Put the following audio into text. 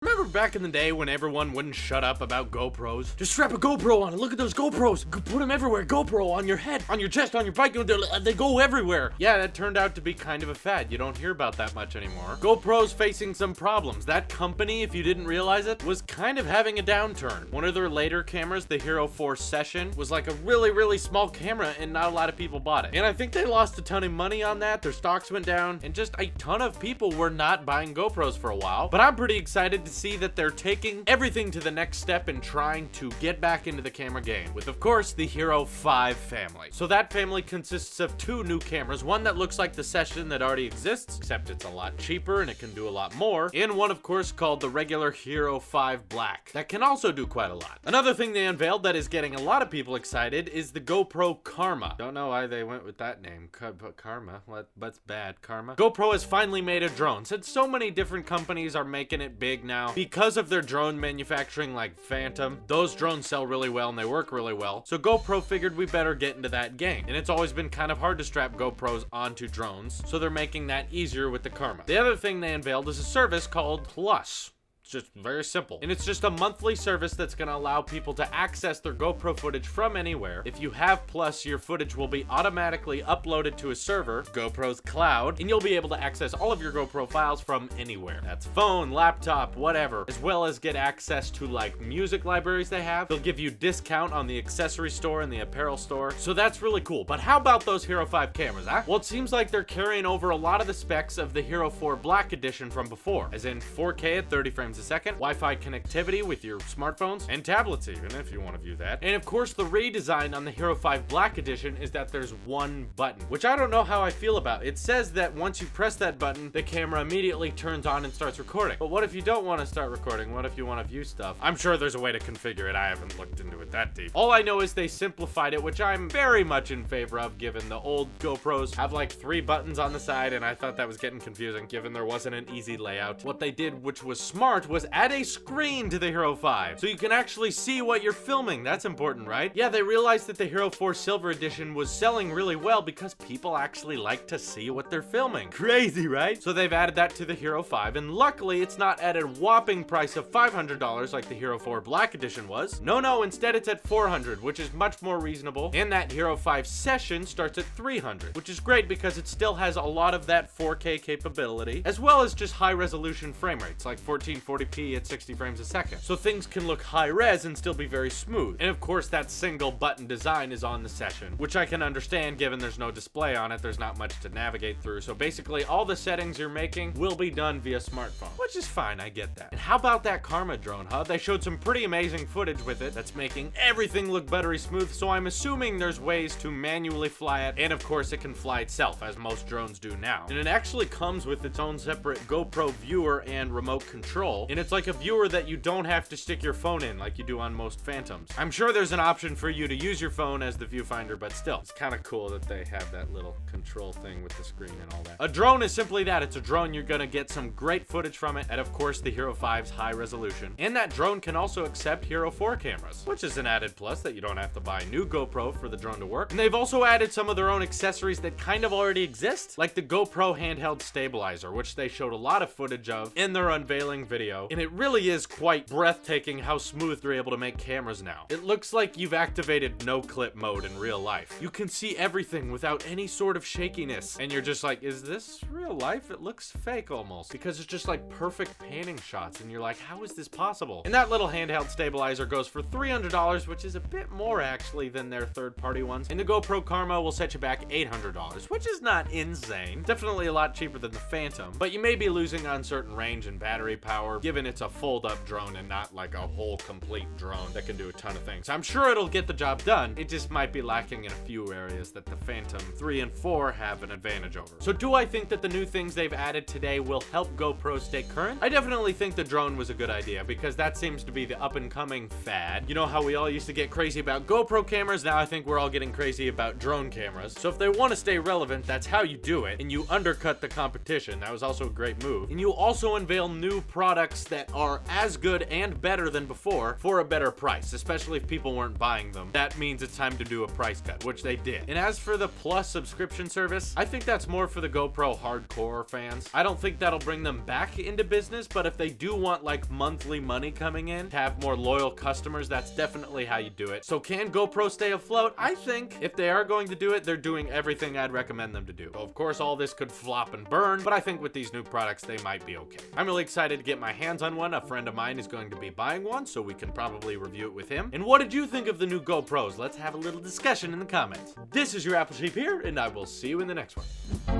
Remember back in the day when everyone wouldn't shut up about GoPros? Just strap a GoPro on and look at those GoPros. Put them everywhere. GoPro on your head, on your chest, on your bike. They go everywhere. Yeah, that turned out to be kind of a fad. You don't hear about that much anymore. GoPro's facing some problems. That company, if you didn't realize it, was kind of having a downturn. One of their later cameras, the Hero 4 Session, was like a really small camera and not a lot of people bought it. And I think they lost a ton of money on that. Their stocks went down and just a ton of people were not buying GoPros for a while. But I'm pretty excited to see that they're taking everything to the next step and trying to get back into the camera game with, of course, the Hero 5 family. So that family consists of two new cameras, one that looks like the Session that already exists, except it's a lot cheaper and it can do a lot more, and one, of course, called the regular Hero 5 Black that can also do quite a lot. Another thing they unveiled that is getting a lot of people excited is the GoPro Karma. Don't know why they went with that name, Karma. What's bad, Karma? GoPro has finally made a drone. Since so many different companies are making it big now, because of their drone manufacturing like Phantom, those drones sell really well and they work really well. So GoPro figured we better get into that game. And it's always been kind of hard to strap GoPros onto drones, so they're making that easier with the Karma. The other thing they unveiled is a service called Plus. Just very simple. And it's just a monthly service that's going to allow people to access their GoPro footage from anywhere. If you have Plus, your footage will be automatically uploaded to a server, GoPro's cloud, and you'll be able to access all of your GoPro files from anywhere. That's phone, laptop, whatever, as well as get access to like music libraries they have. They'll give you discount on the accessory store and the apparel store. So that's really cool. But how about those Hero 5 cameras, huh? Well, it seems like they're carrying over a lot of the specs of the Hero 4 Black Edition from before, as in 4K at 30 frames a second, Wi-Fi connectivity with your smartphones and tablets even, if you want to view that. And of course, the redesign on the Hero 5 Black Edition is that there's one button, which I don't know how I feel about. It says that once you press that button, the camera immediately turns on and starts recording. But what if you don't want to start recording? What if you want to view stuff? I'm sure there's a way to configure it. I haven't looked into it that deep. All I know is they simplified it, which I'm very much in favor of, given the old GoPros have like 3 buttons on the side, and I thought that was getting confusing, given there wasn't an easy layout. What they did, which was smart, was add a screen to the Hero 5, so you can actually see what you're filming. That's important, right? Yeah, they realized that the Hero 4 Silver Edition was selling really well because people actually like to see what they're filming. Crazy, right? So they've added that to the Hero 5, and luckily it's not at a whopping price of $500 like the Hero 4 Black Edition was. No, instead it's at $400, which is much more reasonable, and that Hero 5 Session starts at $300, which is great because it still has a lot of that 4K capability, as well as just high resolution frame rates, like 1440p at 60 frames a second. So things can look high res and still be very smooth. And of course, that single button design is on the Session, which I can understand given there's no display on it. There's not much to navigate through. So basically all the settings you're making will be done via smartphone, which is fine. I get that. And how about that Karma drone, huh? They showed some pretty amazing footage with it that's making everything look buttery smooth. So I'm assuming there's ways to manually fly it. And of course it can fly itself, as most drones do now. And it actually comes with its own separate GoPro viewer and remote control. And it's like a viewer that you don't have to stick your phone in like you do on most Phantoms. I'm sure there's an option for you to use your phone as the viewfinder, but still, it's kind of cool that they have that little control thing with the screen and all that. A drone is simply that. It's a drone. You're gonna get some great footage from it, and of course the Hero 5's high resolution. And that drone can also accept Hero 4 cameras, which is an added plus that you don't have to buy a new GoPro for the drone to work. And they've also added some of their own accessories that kind of already exist, like the GoPro handheld stabilizer, which they showed a lot of footage of in their unveiling video. And it really is quite breathtaking how smooth they're able to make cameras now. It looks like you've activated no clip mode in real life. You can see everything without any sort of shakiness. And you're just like, is this real life? It looks fake almost, because it's just like perfect panning shots. And you're like, how is this possible? And that little handheld stabilizer goes for $300, which is a bit more actually than their third-party ones. And the GoPro Karma will set you back $800, which is not insane. Definitely a lot cheaper than the Phantom, but you may be losing on certain range and battery power, given it's a fold-up drone and not like a whole complete drone that can do a ton of things. I'm sure it'll get the job done. It just might be lacking in a few areas that the Phantom 3 and 4 have an advantage over. So do I think that the new things they've added today will help GoPro stay current? I definitely think the drone was a good idea, because that seems to be the up-and-coming fad. You know how we all used to get crazy about GoPro cameras? Now I think we're all getting crazy about drone cameras. So if they want to stay relevant, that's how you do it, and you undercut the competition. That was also a great move. And you also unveil new products products that are as good and better than before for a better price, especially if people weren't buying them. That means it's time to do a price cut, which they did. And as for the Plus subscription service, I think that's more for the GoPro hardcore fans. I don't think that'll bring them back into business, but if they do want like monthly money coming in to have more loyal customers, that's definitely how you do it. So can GoPro stay afloat? I think if they are going to do it, they're doing everything I'd recommend them to do. So of course, all this could flop and burn, but I think with these new products, they might be okay. I'm really excited to get my hands on one. A friend of mine is going to be buying one, so we can probably review it with him. And what did you think of the new GoPros? Let's have a little discussion in the comments. This is your Apple Sheep here, and I will see you in the next one.